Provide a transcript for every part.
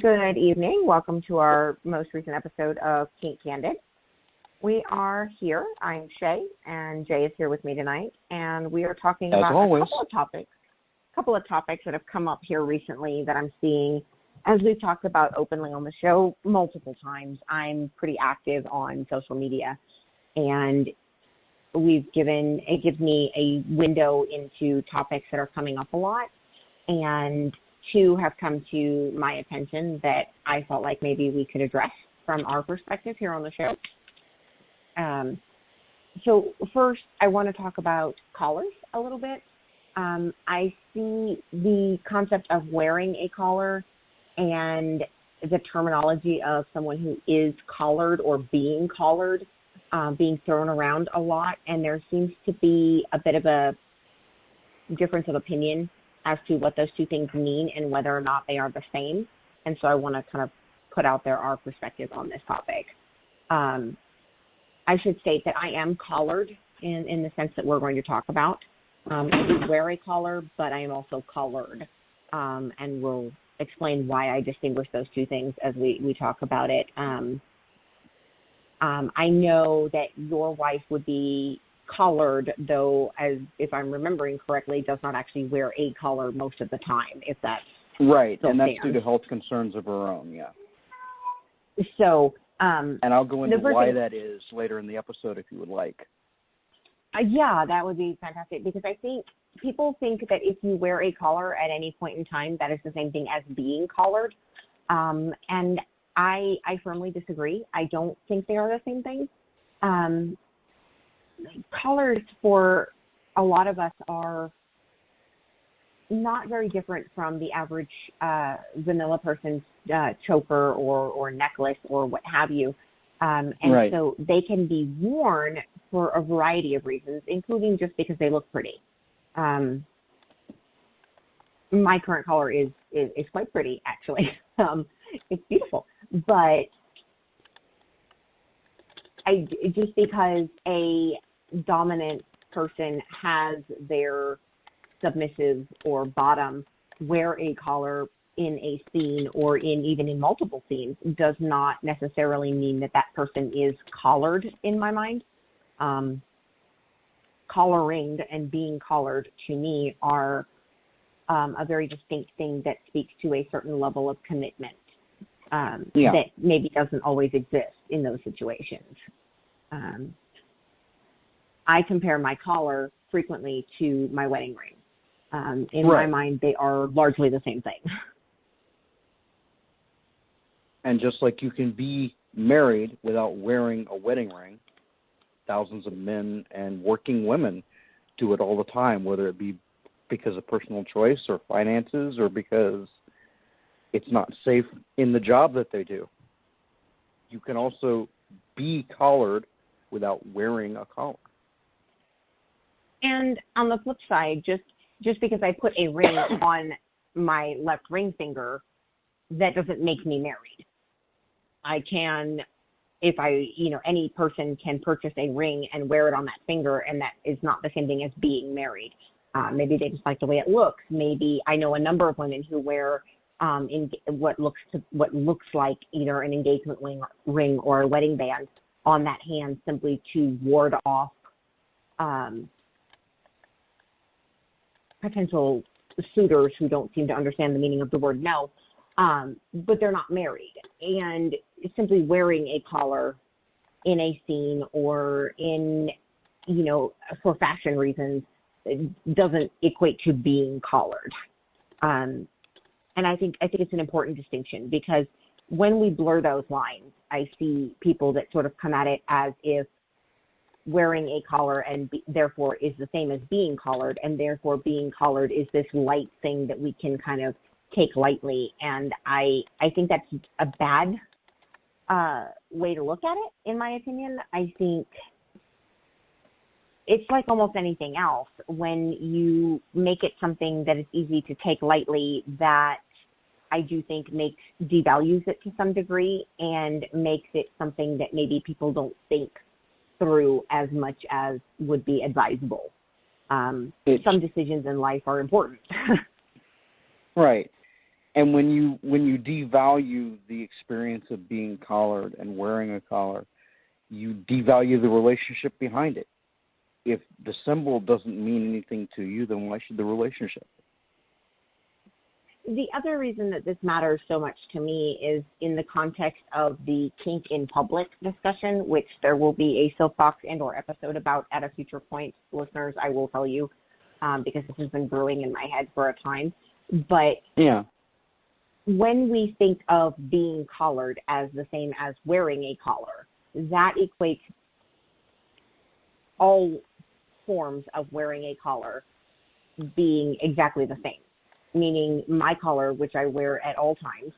Good evening. Welcome to our most recent episode of Kink Candid. We are here. I'm Shay, and Jay is here with me tonight, and we are talking about a couple of topics that have come up here recently that I'm seeing. As we've talked about openly on the show multiple times, I'm pretty active on social media, and it gives me a window into topics that are coming up a lot, and two have come to my attention that I felt like maybe we could address from our perspective here on the show. So first, I want to talk about collars a little bit. I see the concept of wearing a collar and the terminology of someone who is collared or being collared being thrown around a lot, and there seems to be a bit of a difference of opinion as to what those two things mean and whether or not they are the same. And so I want to kind of put out there our perspective on this topic. I should state that I am collared in the sense that we're going to talk about. I do wear a collar, but I am also collared. And we'll explain why I distinguish those two things as we talk about it. I know that your wife would be collared, though, as if I'm remembering correctly, does not actually wear a collar most of the time, if that's right, and that's due to health concerns of her own, yeah. So, and I'll go into why that is later in the episode if you would like. Yeah, that would be fantastic, because I think people think that if you wear a collar at any point in time, that is the same thing as being collared, and I firmly disagree. I don't think they are the same thing. Collars for a lot of us are not very different from the average vanilla person's choker or necklace or what have you. And right. So they can be worn for a variety of reasons, including just because they look pretty. My current collar is quite pretty, actually. It's beautiful. But just because a dominant person has their submissive or bottom wear a collar in a scene or even in multiple scenes does not necessarily mean that person is collared in my mind. Collaring and being collared to me are a very distinct thing that speaks to a certain level of commitment that maybe doesn't always exist in those situations. I compare my collar frequently to my wedding ring. In my mind, they are largely the same thing. And just like you can be married without wearing a wedding ring, thousands of men and working women do it all the time, whether it be because of personal choice or finances or because it's not safe in the job that they do. You can also be collared without wearing a collar. And on the flip side, just because I put a ring on my left ring finger, that doesn't make me married. I can, any person can purchase a ring and wear it on that finger, and that is not the same thing as being married. Maybe they just like the way it looks. Maybe I know a number of women who wear in what looks like either an engagement ring or a wedding band on that hand simply to ward off potential suitors who don't seem to understand the meaning of the word no, but they're not married. And simply wearing a collar in a scene or in, for fashion reasons, doesn't equate to being collared. And I think it's an important distinction, because when we blur those lines, I see people that sort of come at it as if wearing a collar and therefore is the same as being collared, and therefore being collared is this light thing that we can kind of take lightly. And I think that's a bad way to look at it, in my opinion. I think it's like almost anything else. When you make it something that is easy to take lightly, that I do think devalues it to some degree and makes it something that maybe people don't think through as much as would be advisable. Some decisions in life are important. Right. And when you devalue the experience of being collared and wearing a collar, you devalue the relationship behind it. If the symbol doesn't mean anything to you, then why should the relationship? The other reason that this matters so much to me is in the context of the kink in public discussion, which there will be a soapbox and or episode about at a future point. Listeners, I will tell you, because this has been brewing in my head for a time. But yeah, when we think of being collared as the same as wearing a collar, that equates all forms of wearing a collar being exactly the same. Meaning my collar, which I wear at all times,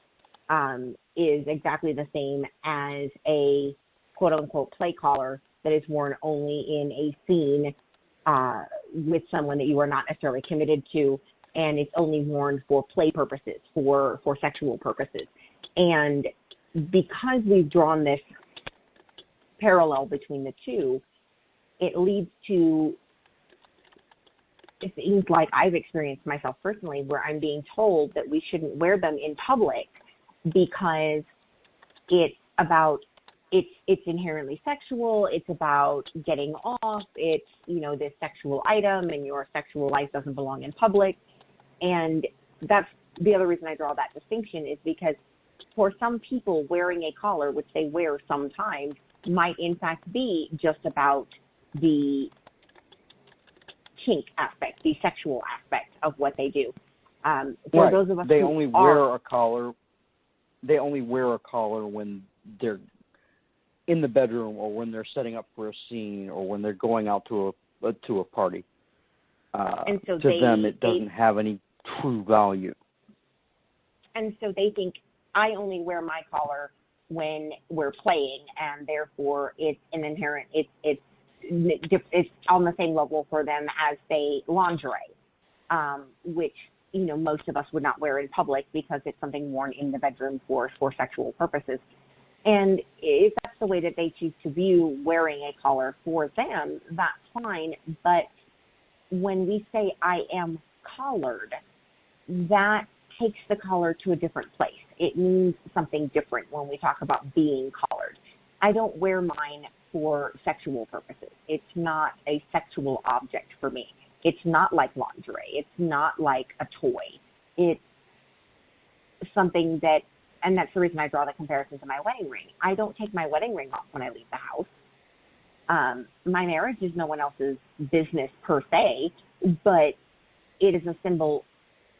is exactly the same as a quote-unquote play collar that is worn only in a scene with someone that you are not necessarily committed to, and it's only worn for play purposes, for sexual purposes. And because we've drawn this parallel between the two, it leads to, it seems like I've experienced myself personally, where I'm being told that we shouldn't wear them in public because it's inherently sexual, it's about getting off, it's, this sexual item, and your sexual life doesn't belong in public. And that's the other reason I draw that distinction, is because for some people, wearing a collar, which they wear sometimes, might in fact be just about the kink aspect, the sexual aspect of what they do. For right. those of us they who only wear a collar. They only wear a collar when they're in the bedroom, or when they're setting up for a scene, or when they're going out to a party. And so to them, it doesn't have any true value. And so they think, I only wear my collar when we're playing, and therefore it's an inherent, it's on the same level for them as, say, lingerie, which, most of us would not wear in public because it's something worn in the bedroom for sexual purposes. And if that's the way that they choose to view wearing a collar for them, that's fine. But when we say I am collared, that takes the collar to a different place. It means something different when we talk about being collared. I don't wear mine for sexual purposes. It's not a sexual object for me. It's not like lingerie. It's not like a toy. It's something that, and that's the reason I draw the comparison to my wedding ring. I don't take my wedding ring off when I leave the house. My marriage is no one else's business per se, but it is a symbol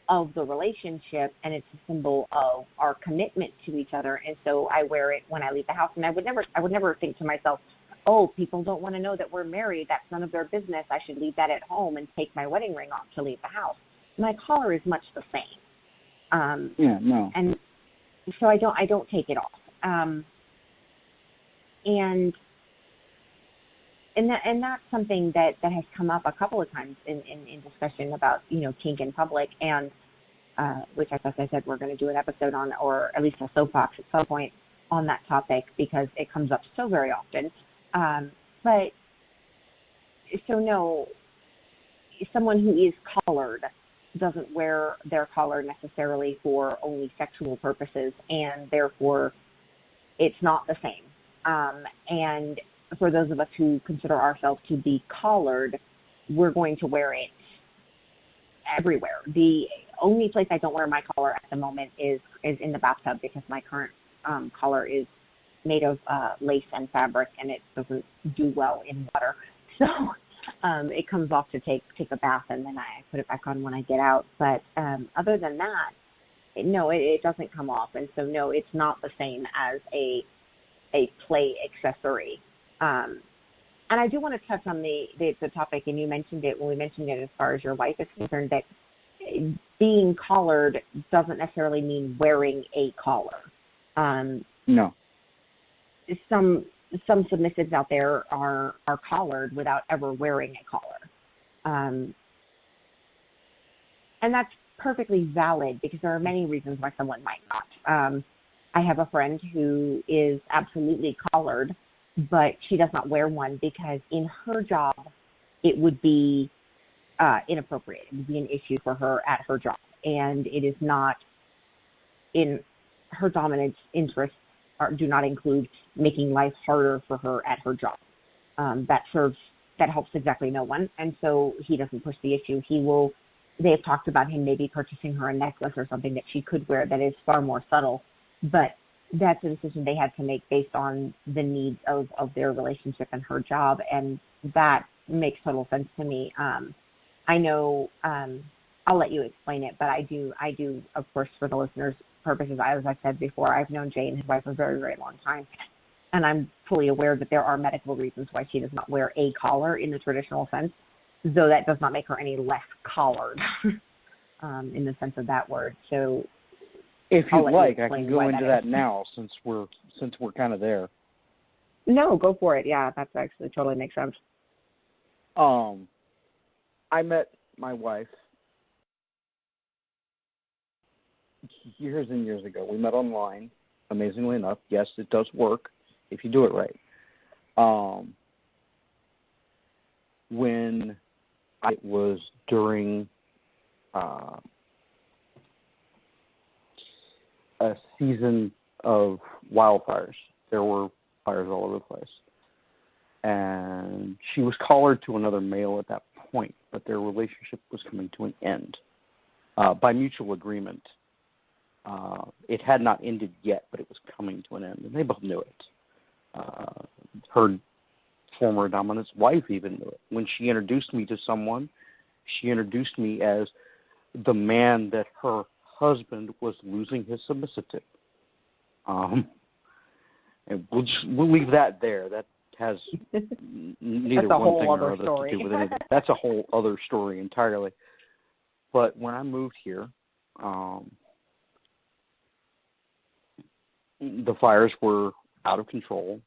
of the relationship, and it's a symbol of our commitment to each other. And so I wear it when I leave the house. And I would never think to myself, oh, people don't want to know that we're married. That's none of their business. I should leave that at home and take my wedding ring off to leave the house. My collar is much the same. No. And so I don't take it off. And that's something that has come up a couple of times in discussion about, kink in public, and which, as I said, we're going to do an episode on, or at least a soapbox at some point on that topic, because it comes up so very often. But so no, someone who is collared doesn't wear their collar necessarily for only sexual purposes, and therefore it's not the same. And for those of us who consider ourselves to be collared, we're going to wear it everywhere. The only place I don't wear my collar at the moment is in the bathtub, because my current collar is made of lace and fabric, and it doesn't do well in water. So it comes off to take a bath, and then I put it back on when I get out. But other than that, no, it doesn't come off. And so, no, it's not the same as a play accessory. And I do want to touch on the topic, and you mentioned it when we mentioned it as far as your wife is concerned, that being collared doesn't necessarily mean wearing a collar. No. Some submissives out there are collared without ever wearing a collar. And that's perfectly valid, because there are many reasons why someone might not. I have a friend who is absolutely collared, but she doesn't but she does not wear one because in her job, it would be inappropriate. It would be an issue for her at her job, and it is not in her dominant interests do not include making life harder for her at her job. That helps exactly no one, and so he doesn't push the issue. They have talked about him maybe purchasing her a necklace or something that she could wear that is far more subtle, but that's a decision they had to make based on the needs of their relationship and her job, and that makes total sense to me. I know I'll let you explain it, but I do, of course, for the listeners' purposes, as I said before, I've known Jay and his wife for a very, very long time, and I'm fully aware that there are medical reasons why she does not wear a collar in the traditional sense, though that does not make her any less collared in the sense of that word. So if you'd like, I can go into that now since we're kind of there. No, go for it. Yeah, that's actually totally makes sense. I met my wife years and years ago. We met online, amazingly enough. Yes, it does work if you do it right. When I was during a season of wildfires. There were fires all over the place. And she was collared to another male at that point, but their relationship was coming to an end by mutual agreement. It had not ended yet, but it was coming to an end, and they both knew it. Her former dominant's wife even knew it. When she introduced me to someone, she introduced me as the man that her husband was losing his submissive to. And we'll leave that there. That has neither one thing or other to do with anything. That's a whole other story entirely. But when I moved here, the fires were out of control,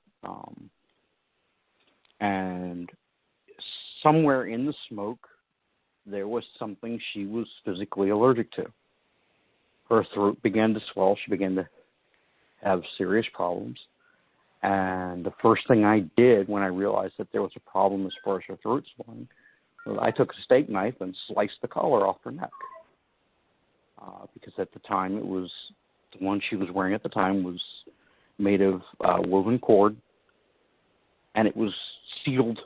and somewhere in the smoke, there was something she was physically allergic to. Her throat began to swell. She began to have serious problems. And the first thing I did when I realized that there was a problem as far as her throat swelling was I took a steak knife and sliced the collar off her neck. Because at the time, it was the one she was wearing at the time was made of woven cord, and it was sealed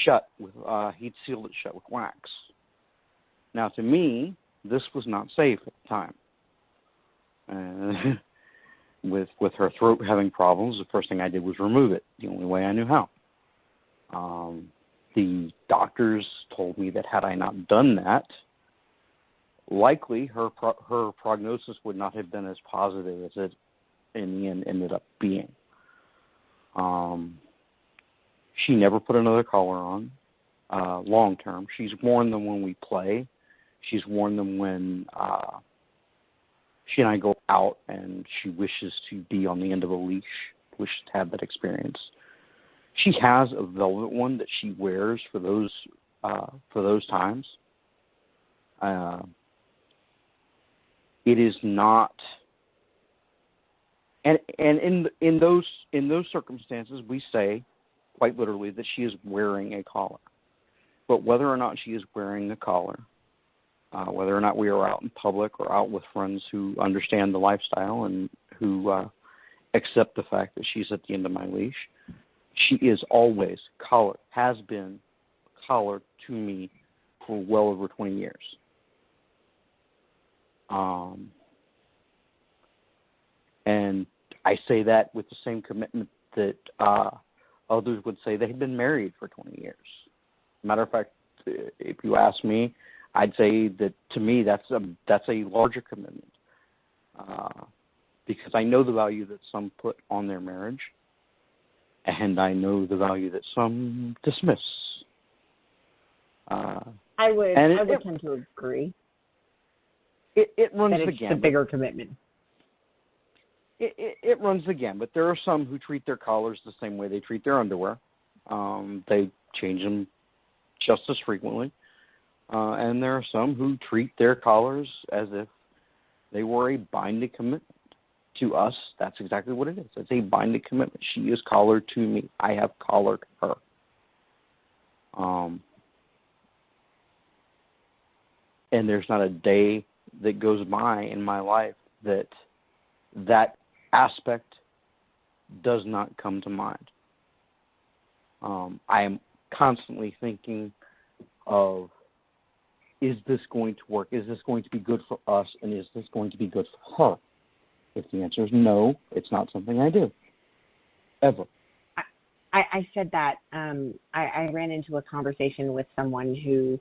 shut with he'd sealed it shut with wax. Now, to me, this was not safe at the time. With her throat having problems, the first thing I did was remove it, the only way I knew how. The doctors told me that had I not done that, likely her prognosis would not have been as positive as it in the end ended up being. She never put another collar on long term. She's worn them when we play. She's worn them when she and I go out and she wishes to be on the end of a leash, wishes to have that experience. She has a velvet one that she wears for those times. It is not, and in those circumstances, we say quite literally that she is wearing a collar. But whether or not she is wearing a collar, whether or not we are out in public or out with friends who understand the lifestyle and who accept the fact that she's at the end of my leash, she is always collared, has been collared to me for well over 20 years. And I say that with the same commitment that others would say they've been married for 20 years. Matter of fact, if you ask me, I'd say that to me that's a larger commitment because I know the value that some put on their marriage, and I know the value that some dismiss. I would tend to agree. It runs that the it's gamut. a bigger commitment. It runs the gamut. There are some who treat their collars the same way they treat their underwear. They change them just as frequently. And there are some who treat their collars as if they were a binding commitment to us, that's exactly what it is. It's a binding commitment. She is collared to me. I have collared her. And there's not a day that goes by in my life that aspect does not come to mind. I am constantly thinking of, is this going to work? Is this going to be good for us? And is this going to be good for her? If the answer is no, it's not something I do. Ever. I said that I ran into a conversation with someone who,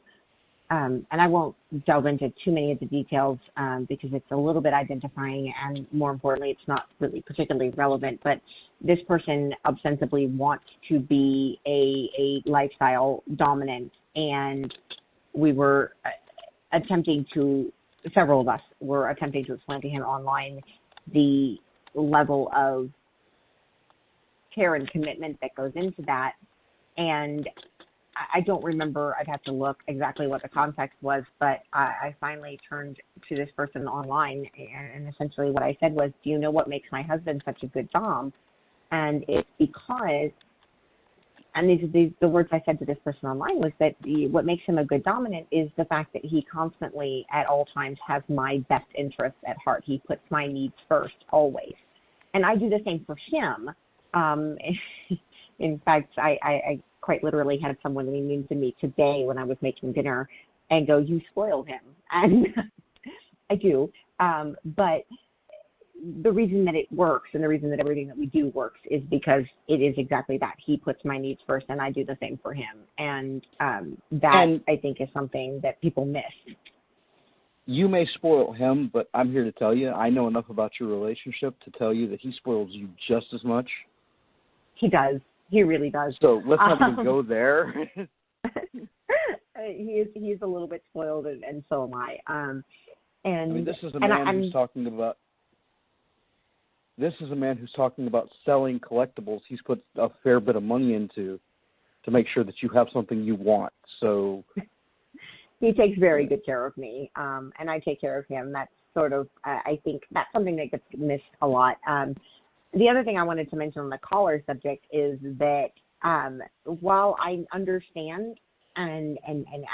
and I won't delve into too many of the details because it's a little bit identifying, and more importantly, it's not really particularly relevant, but this person ostensibly wants to be a lifestyle dominant, and we were several of us were attempting to explain to him online the level of care and commitment that goes into that. And I don't remember, I'd have to look exactly what the context was, but I finally turned to this person online, and essentially what I said was, do you know what makes my husband such a good dom? And it's because, and the words I said to this person online was that what makes him a good dominant is the fact that he constantly, at all times, has my best interests at heart. He puts my needs first, always. And I do the same for him. In fact, I quite literally had someone lean into me today when I was making dinner and go, you spoil him. And I do. But the reason that it works and the reason that everything that we do works is because it is exactly that. He puts my needs first, and I do the same for him. And I think, is something that people miss. You may spoil him, but I'm here to tell you, I know enough about your relationship to tell you that he spoils you just as much. He does. He really does. So let's not even go there. He is a little bit spoiled, and so am I. This is a man who's talking about. This is a man who's talking about selling collectibles. He's put a fair bit of money into to make sure that you have something you want. So he takes very good care of me, and I take care of him. That's sort of, I think that's something that gets missed a lot. The other thing I wanted to mention on the collar subject is that while I understand and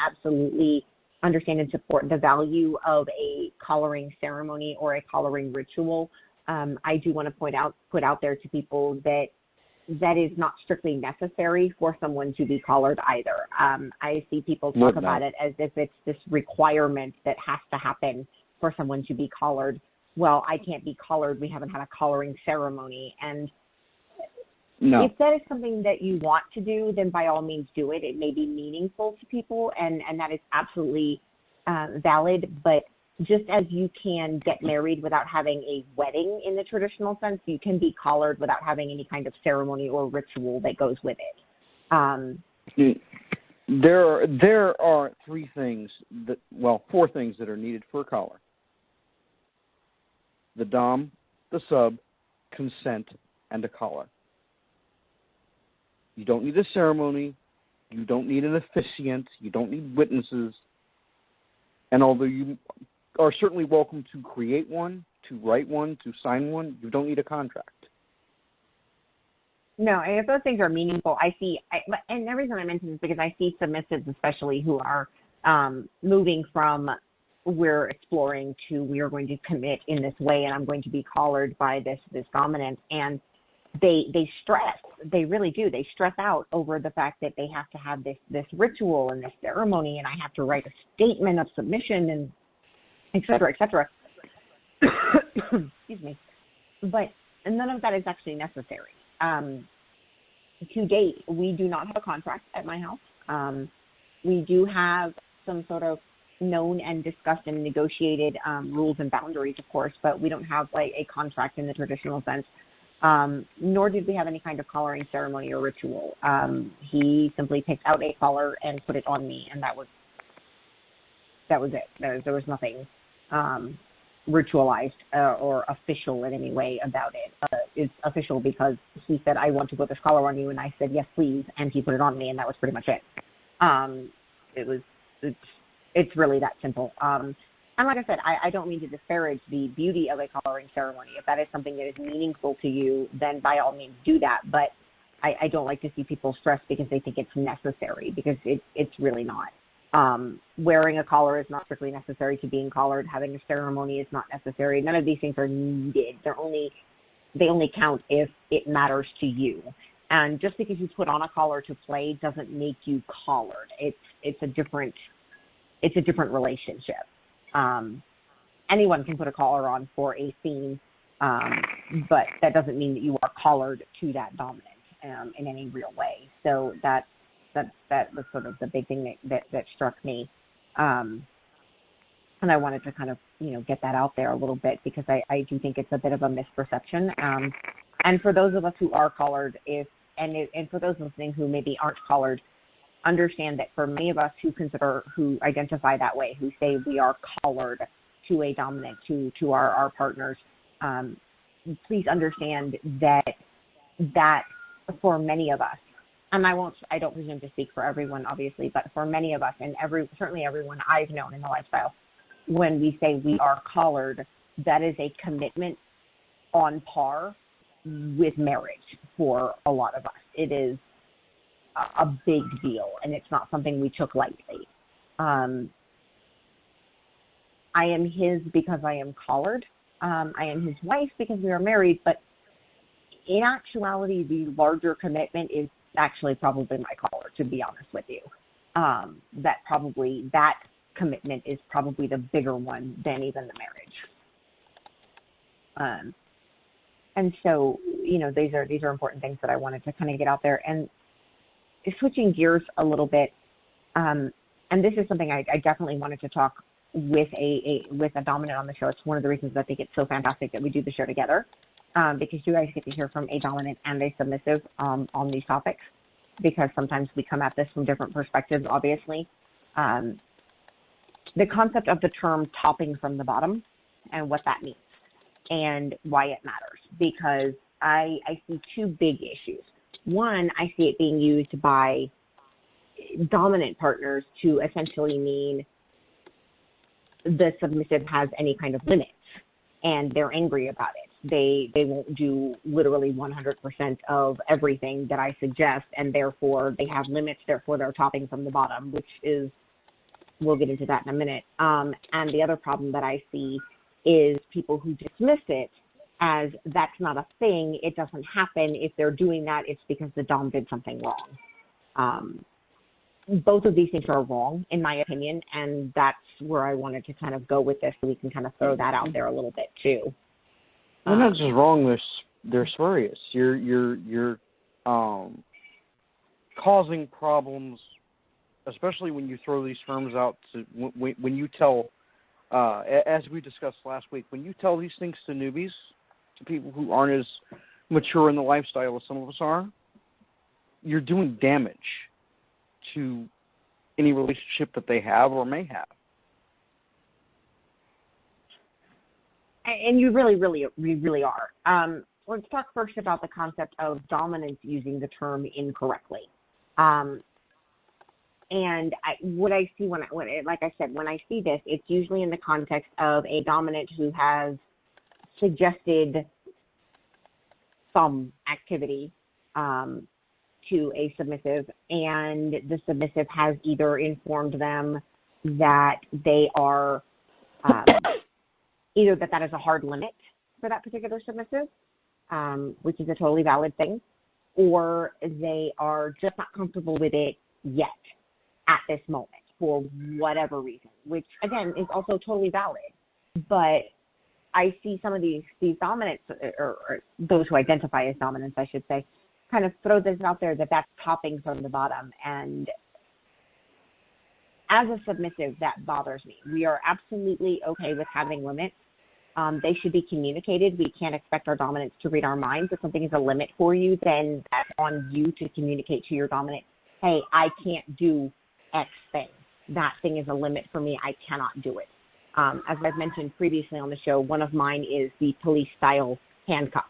absolutely understand and support the value of a collaring ceremony or a collaring ritual, I do want to put out there to people that is not strictly necessary for someone to be collared either. I see people talk about it as if it's this requirement that has to happen for someone to be collared. Well, I can't be collared. We haven't had a collaring ceremony. And if that is something that you want to do, then by all means do it. It may be meaningful to people, and that is absolutely valid. But just as you can get married without having a wedding in the traditional sense, you can be collared without having any kind of ceremony or ritual that goes with it. There are four things that are needed for a collar. The dom, the sub, consent, and a collar. You don't need a ceremony. You don't need an officiant. You don't need witnesses. And although you are certainly welcome to create one, to write one, to sign one, you don't need a contract. No, and if those things are meaningful, and the reason I mention this is because I see submissives especially who are moving from we're exploring to we are going to commit in this way and I'm going to be collared by this dominant, and they stress, they really do, they stress out over the fact that they have to have this ritual and this ceremony, and I have to write a statement of submission and et cetera, et cetera. Excuse me. But none of that is actually necessary. To date, we do not have a contract at my house. We do have some sort of known and discussed and negotiated rules and boundaries, of course, but we don't have like a contract in the traditional sense, nor did we have any kind of collaring ceremony or ritual. He simply picked out a collar and put it on me, and that was it. There was nothing ritualized or official in any way about it. It's official because he said, I want to put this collar on you, and I said, yes, please, and he put it on me, and that was pretty much it. It's really that simple. And And like I said, I don't mean to disparage the beauty of a collaring ceremony. If that is something that is meaningful to you, then by all means do that. But I don't like to see people stressed because they think it's necessary, because it's really not. Wearing a collar is not strictly necessary to being collared. Having a ceremony is not necessary. None of these things are needed. They only count if it matters to you. And just because you put on a collar to play doesn't make you collared. It's a different relationship. Anyone can put a collar on for a scene, but that doesn't mean that you are collared to that dominant in any real way. So that was sort of the big thing that struck me. And I wanted to kind of, get that out there a little bit, because I do think it's a bit of a misperception. And for those of us who are collared, and for those listening who maybe aren't collared, understand that for many of us who identify that way, who say we are collared to a dominant, to our partners, please understand that for many of us, and I don't presume to speak for everyone, obviously, but for many of us, and certainly everyone I've known in the lifestyle, when we say we are collared, that is a commitment on par with marriage for a lot of us. It is a big deal, and it's not something we took lightly. I am his because I am collared. I am his wife because we are married, but in actuality, the larger commitment is actually probably my collar, to be honest with you. That commitment is probably the bigger one than even the marriage. And so, these are important things that I wanted to kind of get out there. And switching gears a little bit, and this is something I definitely wanted to talk with a dominant on the show. It's one of the reasons I think it's so fantastic that we do the show together, because you guys get to hear from a dominant and a submissive on these topics, because sometimes we come at this from different perspectives, obviously. The concept of the term topping from the bottom and what that means and why it matters, because I see two big issues. One, I see it being used by dominant partners to essentially mean the submissive has any kind of limits, and they're angry about it. They won't do literally 100% of everything that I suggest, and therefore they have limits, therefore they're topping from the bottom, which is, we'll get into that in a minute. And the other problem that I see is people who dismiss it as that's not a thing, it doesn't happen. If they're doing that, it's because the dom did something wrong. Both of these things are wrong, in my opinion, and that's where I wanted to kind of go with this, so we can kind of throw that out there a little bit too. They're not just wrong; they're spurious. You're causing problems, especially when you throw these terms out. When you tell, as we discussed last week, when you tell these things to newbies, to people who aren't as mature in the lifestyle as some of us are, you're doing damage to any relationship that they have or may have. And you really are. Let's talk first about the concept of dominance using the term incorrectly. And what I see when I see this, it's usually in the context of a dominant who has suggested some activity to a submissive, and the submissive has either informed them that they are either that is a hard limit for that particular submissive, which is a totally valid thing, or they are just not comfortable with it yet at this moment for whatever reason, which again is also totally valid. But I see some of these dominants, or those who identify as dominants, I should say, kind of throw this out there that's topping from the bottom. And as a submissive, that bothers me. We are absolutely okay with having limits. They should be communicated. We can't expect our dominants to read our minds. If something is a limit for you, then that's on you to communicate to your dominant, hey, I can't do X thing. That thing is a limit for me. I cannot do it. As I've mentioned previously on the show, one of mine is the police-style handcuffs.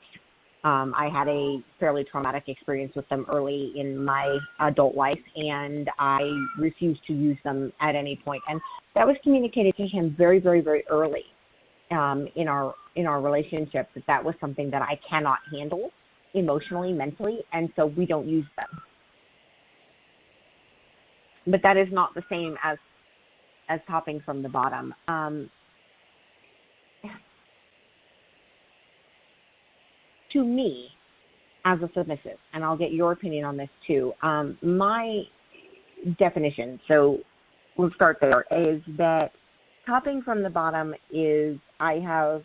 I had a fairly traumatic experience with them early in my adult life, and I refused to use them at any point. And that was communicated to him very, very, very early in our relationship, that was something that I cannot handle emotionally, mentally, and so we don't use them. But that is not the same as topping from the bottom. To me, as a submissive, and I'll get your opinion on this too, my definition, so we'll start there, is that topping from the bottom is I have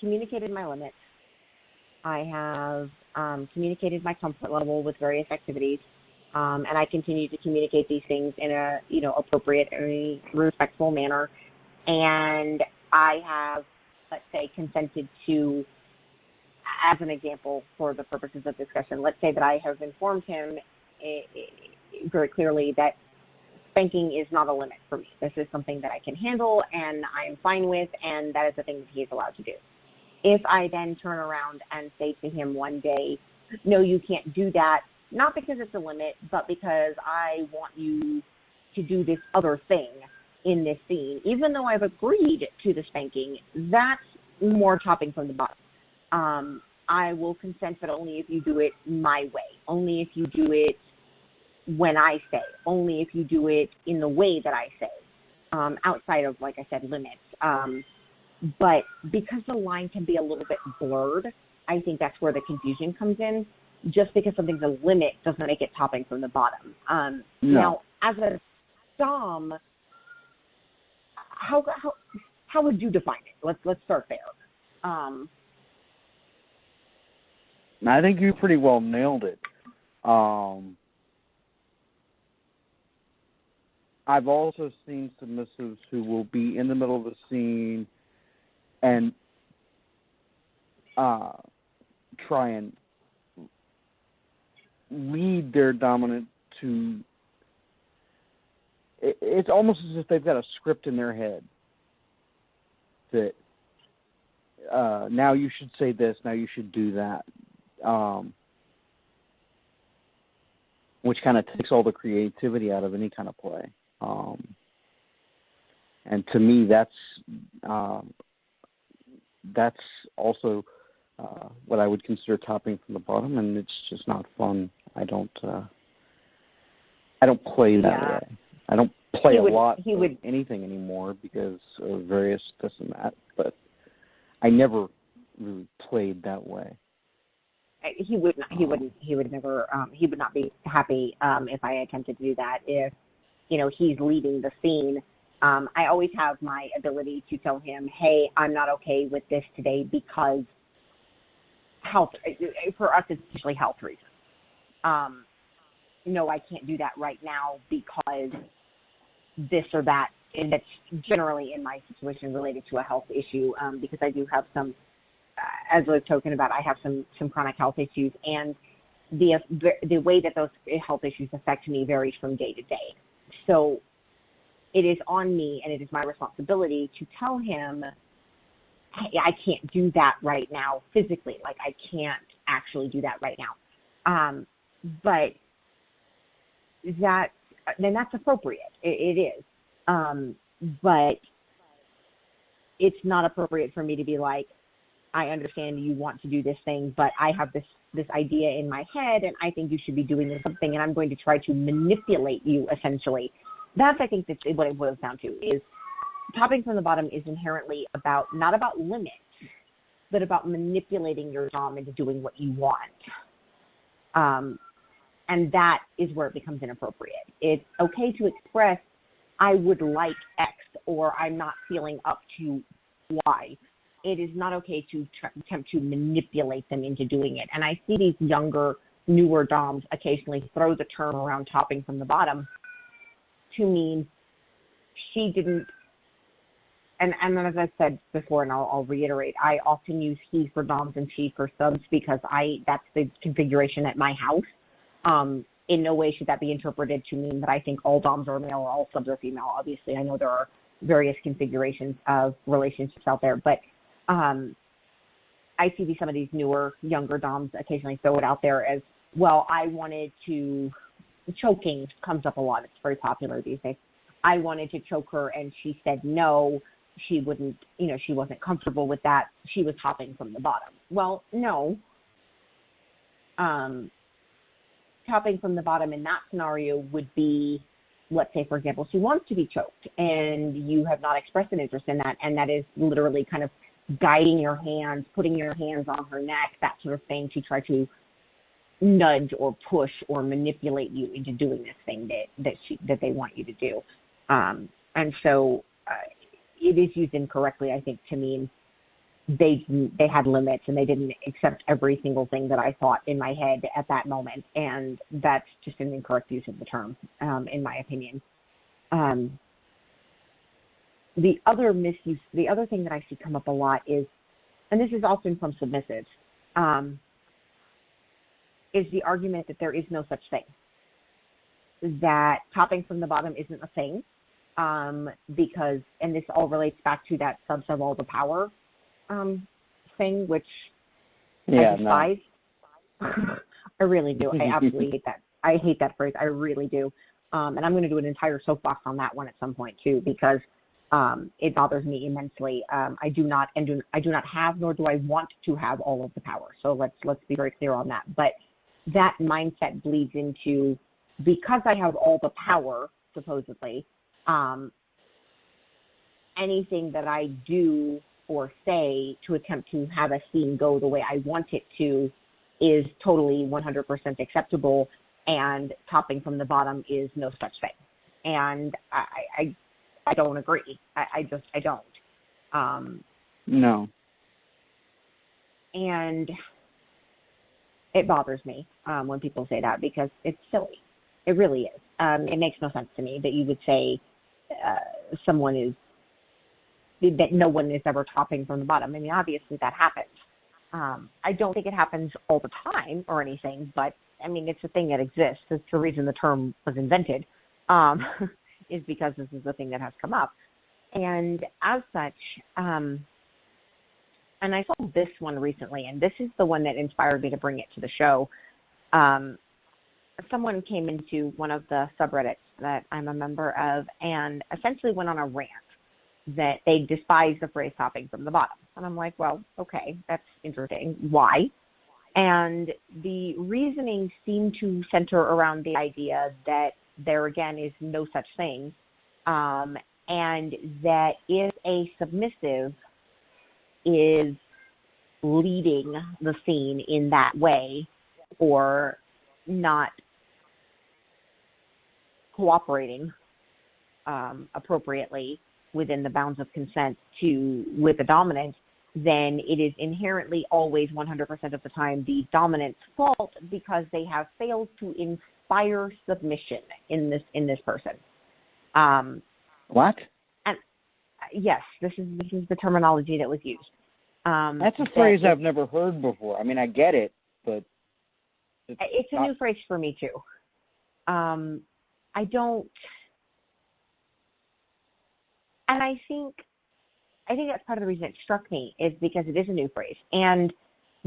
communicated my limits. I have communicated my comfort level with various activities, and I continue to communicate these things in a appropriate and respectful manner. And I have, let's say, consented to, as an example for the purposes of discussion, let's say that I have informed him very clearly that spanking is not a limit for me. This is something that I can handle and I'm fine with, and that is the thing that he is allowed to do. If I then turn around and say to him one day, no, you can't do that, not because it's a limit, but because I want you to do this other thing in this scene, even though I've agreed to the spanking, that's more topping from the bottom. I will consent, but only if you do it my way, only if you do it when I say, only if you do it in the way that I say, outside of, like I said, limits. But because the line can be a little bit blurred, I think that's where the confusion comes in. Just because something's a limit doesn't make it topping from the bottom. No. Now, as a Dom, how would you define it? Let's start there. I think you pretty well nailed it. I've also seen submissives who will be in the middle of the scene and try and lead their dominant to. It's almost as if they've got a script in their head that now you should say this, now you should do that, which kind of takes all the creativity out of any kind of play. And to me, that's also what I would consider topping from the bottom, and it's just not fun. I don't play that way. I don't play anything anymore because of various this and that, but I never really played that way. He would not be happy if I attempted to do that. If he's leading the scene, I always have my ability to tell him, hey, I'm not okay with this today because health. For us, it's usually health reasons. No, I can't do that right now because this or that, and that's generally in my situation related to a health issue, because I do have some, as I was talking about, I have some chronic health issues, and the way that those health issues affect me varies from day to day. So it is on me, and it is my responsibility to tell him, hey, I can't do that right now physically. Like, I can't actually do that right now. But that's appropriate. It is. But it's not appropriate for me to be like, I understand you want to do this thing, but I have this idea in my head, and I think you should be doing this something, and I'm going to try to manipulate you, essentially. That's, I think, that's what it boils down to, is topping from the bottom is inherently not about limits, but about manipulating your Dom into doing what you want. And that is where it becomes inappropriate. It's okay to express, I would like X, or I'm not feeling up to Y. It is not okay to attempt to manipulate them into doing it. And I see these younger, newer Doms occasionally throw the term around topping from the bottom to mean she didn't. And as I said before, and I'll reiterate, I often use he for Doms and she for subs because that's the configuration at my house. In no way should that be interpreted to mean that I think all Doms are male or all subs are female. Obviously, I know there are various configurations of relationships out there, but I see some of these newer, younger doms occasionally throw it out there as, well, I wanted to, choking comes up a lot. It's very popular these days. I wanted to choke her and she said no, she wouldn't, she wasn't comfortable with that. She was hopping from the bottom. Well, no. Topping from the bottom in that scenario would be, let's say, for example, she wants to be choked and you have not expressed an interest in that, and that is literally kind of guiding your hands, putting your hands on her neck, that sort of thing, to try to nudge or push or manipulate you into doing this thing that they want you to do. And so it is used incorrectly, I think, to mean they had limits and they didn't accept every single thing that I thought in my head at that moment, and that's just an incorrect use of the term, in my opinion. The other misuse, the other thing that I see come up a lot is, and this is often from submissives, is the argument that there is no such thing, that topping from the bottom isn't a thing, because, and this all relates back to that subs have all the power thing, which I despise. No. I really do. I absolutely hate that. I hate that phrase. I really do. And I'm going to do an entire soapbox on that one at some point too, because it bothers me immensely. I do not have, nor do I want to have all of the power. So let's be very clear on that. But that mindset bleeds into, because I have all the power, supposedly, anything that I do or say to attempt to have a scene go the way I want it to is totally 100% acceptable, and topping from the bottom is no such thing. And I don't agree. I don't. No. And it bothers me when people say that, because it's silly. It really is. It makes no sense to me that you would say that no one is ever topping from the bottom. I mean, obviously that happens. I don't think it happens all the time or anything, but I mean, it's a thing that exists. It's the reason the term was invented, is because this is the thing that has come up. And as such, and I saw this one recently, and this is the one that inspired me to bring it to the show. Someone came into one of the subreddits that I'm a member of and essentially went on a rant that they despise the phrase topping from the bottom. And I'm like, well, okay, that's interesting. Why? And the reasoning seemed to center around the idea that there, again, is no such thing, and that if a submissive is leading the scene in that way or not cooperating appropriately within the bounds of consent with the dominant, then it is inherently always 100% of the time the dominant's fault, because they have failed to inspire submission in this person. What? And yes, this is the terminology that was used. That's a phrase I've never heard before. I mean, I get it, but it's a new phrase for me too. I don't. And I think that's part of the reason it struck me, is because it is a new phrase, and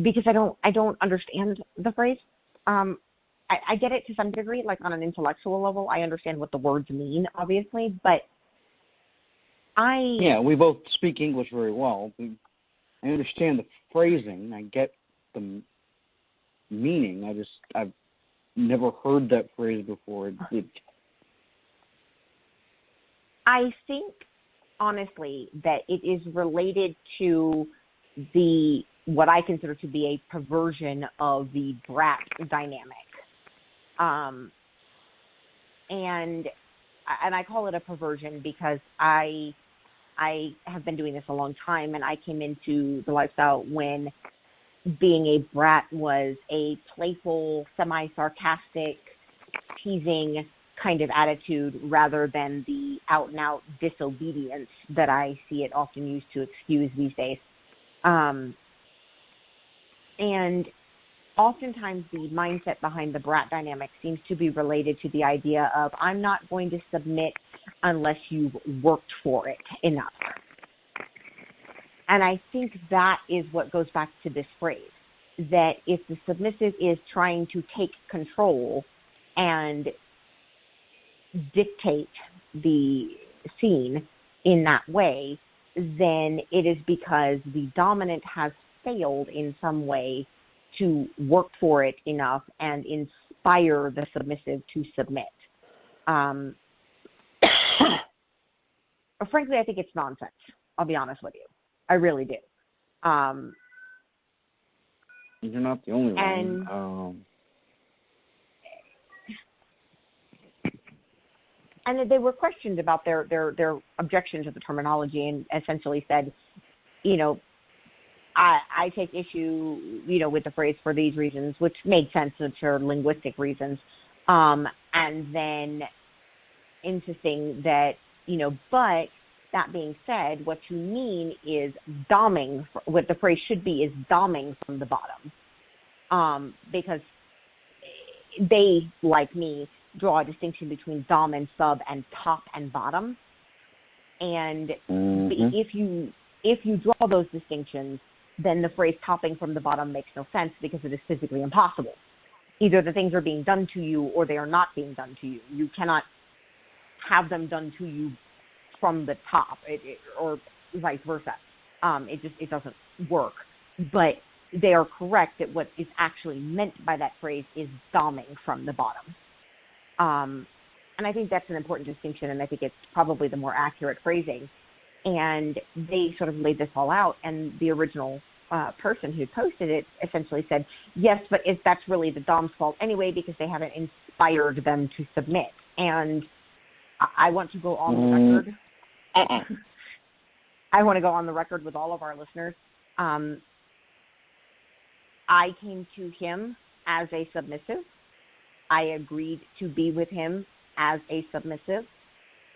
because I don't understand the phrase. I get it to some degree, like on an intellectual level. I understand what the words mean, obviously, but we both speak English very well. I understand the phrasing. I get the meaning. I've never heard that phrase before. I think, honestly, that it is related to what I consider to be a perversion of the brat dynamic. And I call it a perversion because I have been doing this a long time, and I came into the lifestyle when being a brat was a playful, semi-sarcastic, teasing kind of attitude, rather than the out-and-out disobedience that I see it often used to excuse these days. And oftentimes the mindset behind the brat dynamic seems to be related to the idea of, I'm not going to submit unless you've worked for it enough. And I think that is what goes back to this phrase, that if the submissive is trying to take control and dictate the scene in that way, then it is because the dominant has failed in some way to work for it enough and inspire the submissive to submit. Frankly, I think it's nonsense. I'll be honest with you. I really do. You're not the only one. And they were questioned about their objection to the terminology, and essentially said, I take issue, with the phrase for these reasons, which made sense, which are linguistic reasons, and then insisting that, but that being said, what you mean is doming, what the phrase should be is doming from the bottom, because they, like me, draw a distinction between dom and sub and top and bottom. And if you draw those distinctions, then the phrase topping from the bottom makes no sense because it is physically impossible. Either the things are being done to you or they are not being done to you. You cannot have them done to you from the top, or vice versa. It doesn't work. But they are correct that what is actually meant by that phrase is doming from the bottom. And I think that's an important distinction, and I think it's probably the more accurate phrasing. And they sort of laid this all out, and the original person who posted it essentially said, yes, but that's really the dom's fault anyway because they haven't inspired them to submit. And I want to go on the record. I want to go on the record with all of our listeners. I came to him as a submissive. I agreed to be with him as a submissive.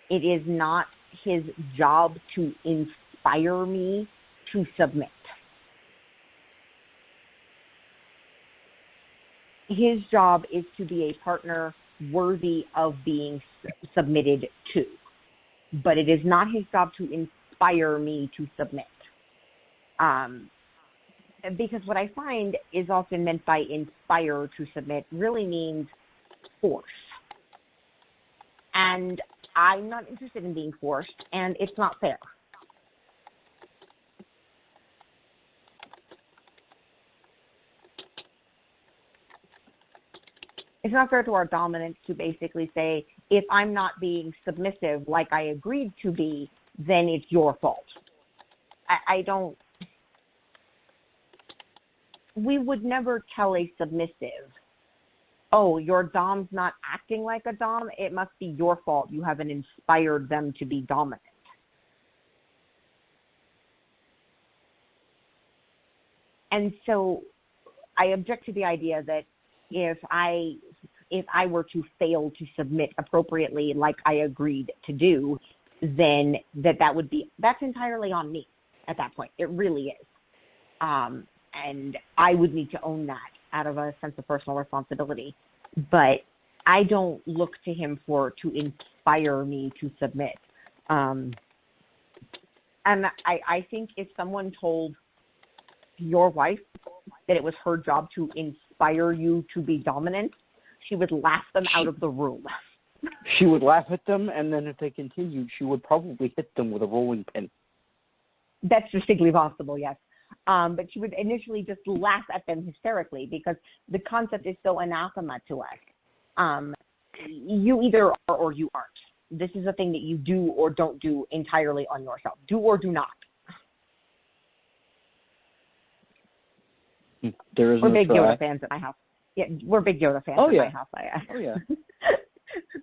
It is not his job to inspire me to submit. His job is to be a partner worthy of being submitted to. But it is not his job to inspire me to submit. Because what I find is often meant by inspire to submit really means force. And I'm not interested in being forced, and it's not fair. It's not fair to our dominants to basically say, if I'm not being submissive like I agreed to be, then it's your fault. I don't. We would never tell a submissive, oh, your dom's not acting like a dom. It must be your fault. You haven't inspired them to be dominant. And so I object to the idea that if I were to fail to submit appropriately like I agreed to do, then that's entirely on me at that point. It really is. And I would need to own that out of a sense of personal responsibility. But I don't look to him to inspire me to submit. And I think if someone told your wife that it was her job to inspire you to be dominant, she would laugh them out of the room. She would laugh at them, and then if they continued, she would probably hit them with a rolling pin. That's distinctly possible, yes. But she would initially just laugh at them hysterically because the concept is so anathema to us. You either are or you aren't. This is a thing that you do or don't do entirely on yourself. Do or do not. There is We're big try. Yoda fans at my house. Yeah, we're big Yoda fans at my house. Oh, yeah.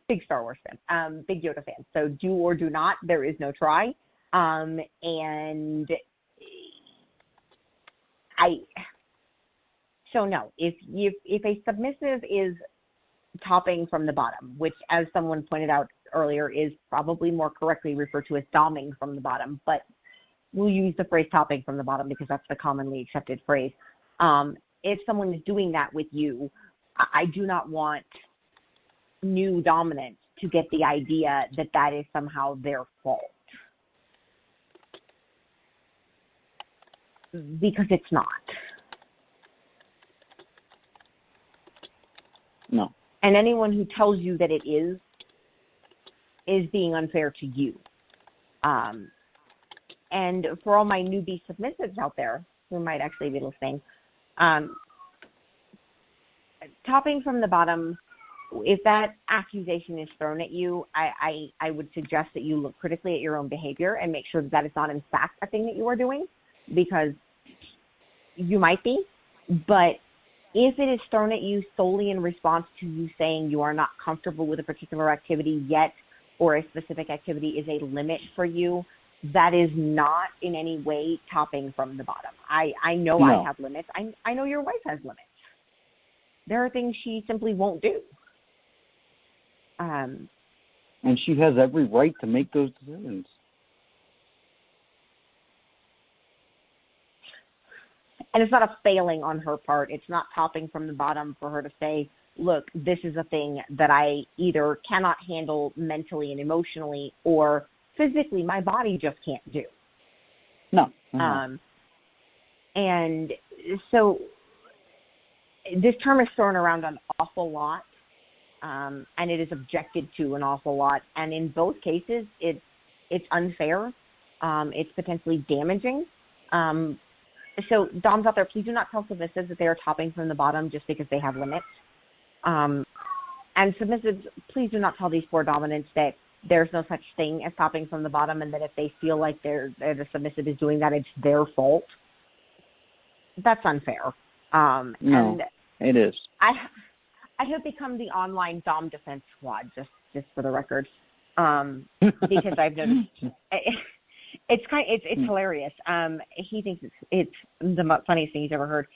Big Star Wars fan. Big Yoda fan. So do or do not. There is no try. And no, if a submissive is topping from the bottom, which as someone pointed out earlier is probably more correctly referred to as doming from the bottom, but we'll use the phrase topping from the bottom because that's the commonly accepted phrase. If someone is doing that with you, I do not want new dominants to get the idea that that is somehow their fault. because it's not. No. And anyone who tells you that it is being unfair to you. And for all my newbie submissives out there who might actually be listening, topping from the bottom, if that accusation is thrown at you, I would suggest that you look critically at your own behavior and make sure that that is not in fact a thing that you are doing, because you might be. But if it is thrown at you solely in response to you saying you are not comfortable with a particular activity yet, or a specific activity is a limit for you, that is not in any way topping from the bottom. I know I have limits. I know your wife has limits. There are things she simply won't do. And she has every right to make those decisions. And it's not a failing on her part. It's not topping from the bottom for her to say, look, this is a thing that I either cannot handle mentally and emotionally, or physically my body just can't do. No. And so this term is thrown around an awful lot, and it is objected to an awful lot. And in both cases, it's unfair. It's potentially damaging. So doms out there, please do not tell submissives that they are topping from the bottom just because they have limits. And submissives, please do not tell these poor dominants that there's no such thing as topping from the bottom, and that if they feel like the submissive is doing that, it's their fault. That's unfair. No, and it is. I have become the online dom defense squad, just for the record, because I've noticed it's hilarious. He thinks it's the funniest thing he's ever heard.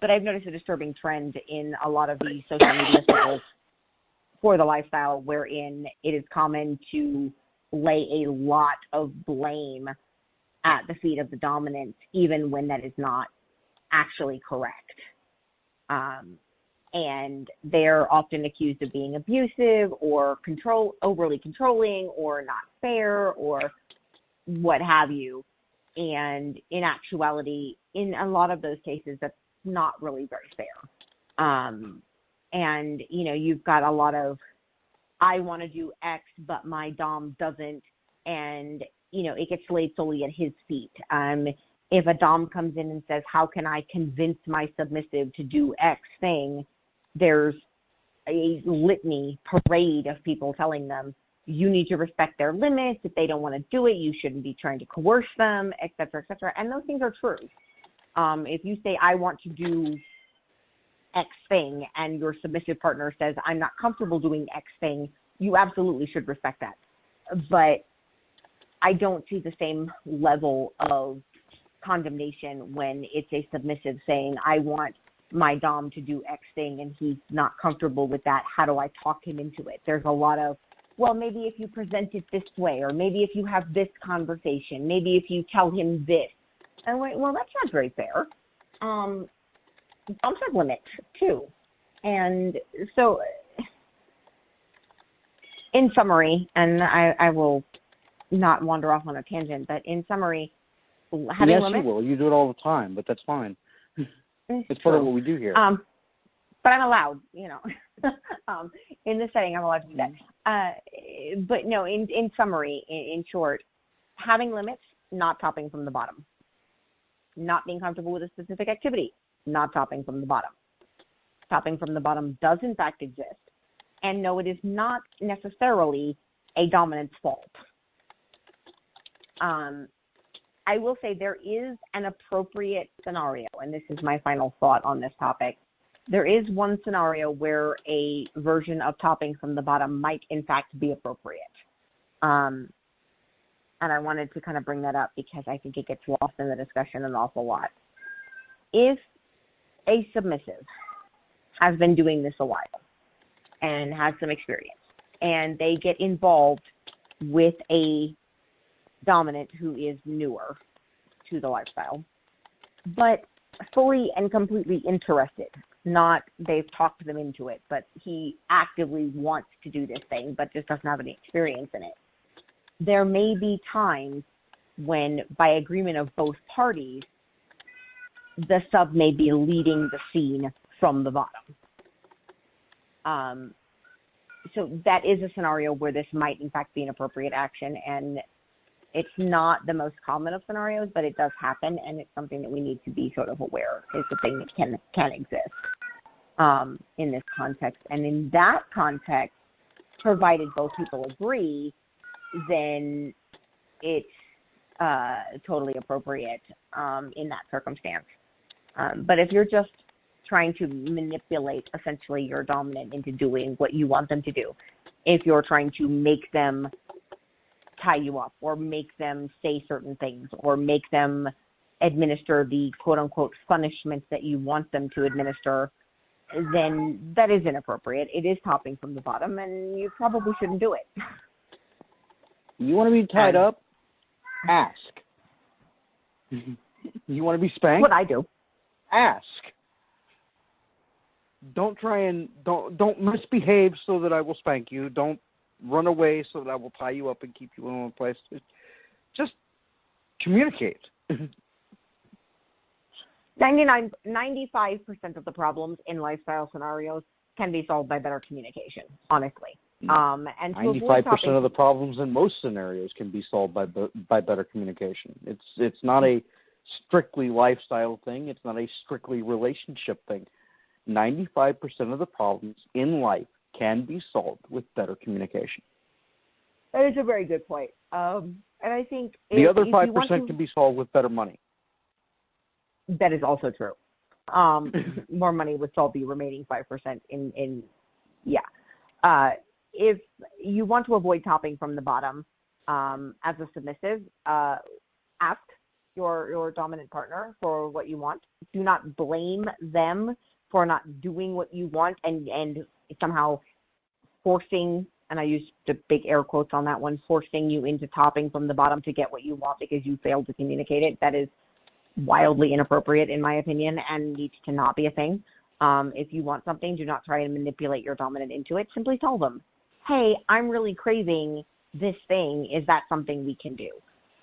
But I've noticed a disturbing trend in a lot of these social media circles for the lifestyle, wherein it is common to lay a lot of blame at the feet of the dominant, even when that is not actually correct. And they're often accused of being abusive or overly controlling or not fair or what have you. And in actuality, in a lot of those cases, that's not really very fair. And, you've got a lot of, I want to do X, but my dom doesn't. And, it gets laid solely at his feet. If a dom comes in and says, how can I convince my submissive to do X thing? There's a litany, parade of people telling them, you need to respect their limits. If they don't want to do it, you shouldn't be trying to coerce them, et cetera, et cetera. And those things are true. If you say, I want to do X thing, and your submissive partner says, I'm not comfortable doing X thing, you absolutely should respect that. But I don't see the same level of condemnation when it's a submissive saying, I want my dom to do X thing, and he's not comfortable with that. How do I talk him into it? There's a lot of, well, maybe if you present it this way, or maybe if you have this conversation, maybe if you tell him this. And well, that's not very fair. Doms have limits too. And so in summary, and I will not wander off on a tangent, but in summary, having limits. Yes, you will. You do it all the time, but that's fine. It's part of what we do here. But I'm allowed, in this setting, I'm allowed to do that. But no, in summary, in short, having limits, not topping from the bottom. Not being comfortable with a specific activity, not topping from the bottom. Topping from the bottom does in fact exist. And no, it is not necessarily a dominant's fault. I will say there is an appropriate scenario, and this is my final thought on this topic. There is one scenario where a version of topping from the bottom might in fact be appropriate. And I wanted to kind of bring that up because I think it gets lost in the discussion an awful lot. If a submissive has been doing this a while and has some experience, and they get involved with a dominant who is newer to the lifestyle, but fully and completely interested, not they've talked them into it, but he actively wants to do this thing, but just doesn't have any experience in it. There may be times when, by agreement of both parties, the sub may be leading the scene from the bottom. So that is a scenario where this might, in fact, be an appropriate action, and it's not the most common of scenarios, but it does happen, and it's something that we need to be sort of aware is the thing that can exist in this context. And in that context, provided both people agree, then it's totally appropriate in that circumstance. But if you're just trying to manipulate essentially your dominant into doing what you want them to do, if you're trying to make them tie you up or make them say certain things or make them administer the quote-unquote punishments that you want them to administer, then that is inappropriate. It is topping from the bottom, and you probably shouldn't do it. You want to be tied up? Ask. You want to be spanked? What I do. Ask. Don't try and don't misbehave so that I will spank you. Don't run away so that I will tie you up and keep you in one place. Just communicate. 95% of the problems in lifestyle scenarios can be solved by better communication, honestly. And 95% of the problems in most scenarios can be solved by better communication. It's not a strictly lifestyle thing. It's not a strictly relationship thing. 95% of the problems in life can be solved with better communication. That is a very good point. And I think the other 5% can be solved with better money. That is also true. More money would solve the remaining 5% if you want to avoid topping from the bottom as a submissive, ask your dominant partner for what you want. Do not blame them for not doing what you want and somehow forcing, and I use the big air quotes on that one, forcing you into topping from the bottom to get what you want because you failed to communicate it. That is wildly inappropriate, in my opinion, and needs to not be a thing. If you want something, do not try and manipulate your dominant into it. Simply tell them, hey, I'm really craving this thing. Is that something we can do?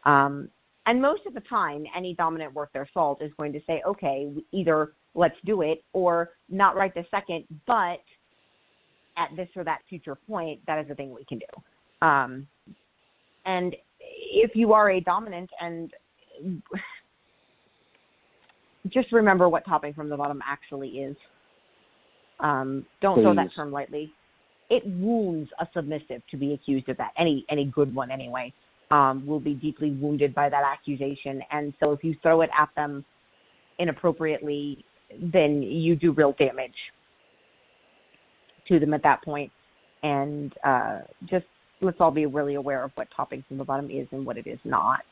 And most of the time, any dominant worth their salt is going to say, okay, either let's do it or not right this second, but at this or that future point, that is the thing we can do. And if you are a dominant, and just remember what topping from the bottom actually is. Don't throw that term lightly. It wounds a submissive to be accused of that. Any good one anyway will be deeply wounded by that accusation. And so if you throw it at them inappropriately, then you do real damage to them at that point. And just let's all be really aware of what topping from the bottom is and what it is not.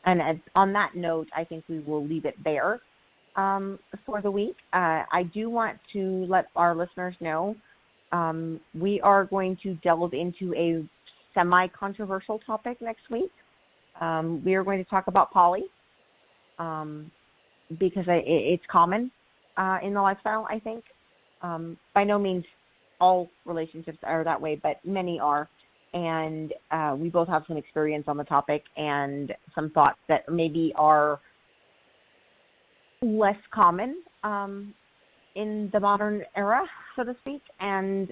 And on that note, I think we will leave it there for the week. I do want to let our listeners know we are going to delve into a semi-controversial topic next week. We are going to talk about poly because it's common in the lifestyle, I think. By no means all relationships are that way, but many are. And we both have some experience on the topic and some thoughts that maybe are less common in the modern era, so to speak. And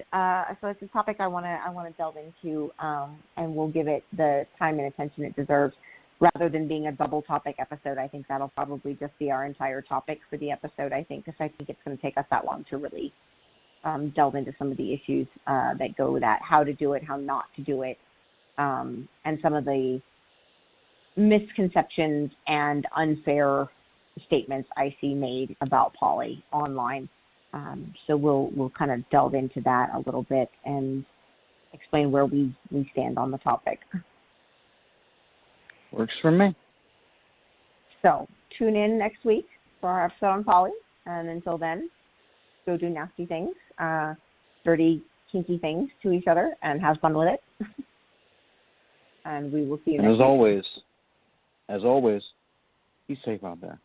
so it's a topic I want to delve into, and we'll give it the time and attention it deserves. Rather than being a double topic episode, I think that'll probably just be our entire topic for the episode, I think, because I think it's going to take us that long to really delve into some of the issues that go with that, how to do it, how not to do it, and some of the misconceptions and unfair statements I see made about poly online. So we'll kind of delve into that a little bit and explain where we stand on the topic. Works for me. So tune in next week for our episode on poly, and until then, go do nasty things, dirty, kinky things to each other, and have fun with it. And we will see you next week. As always, be safe out there.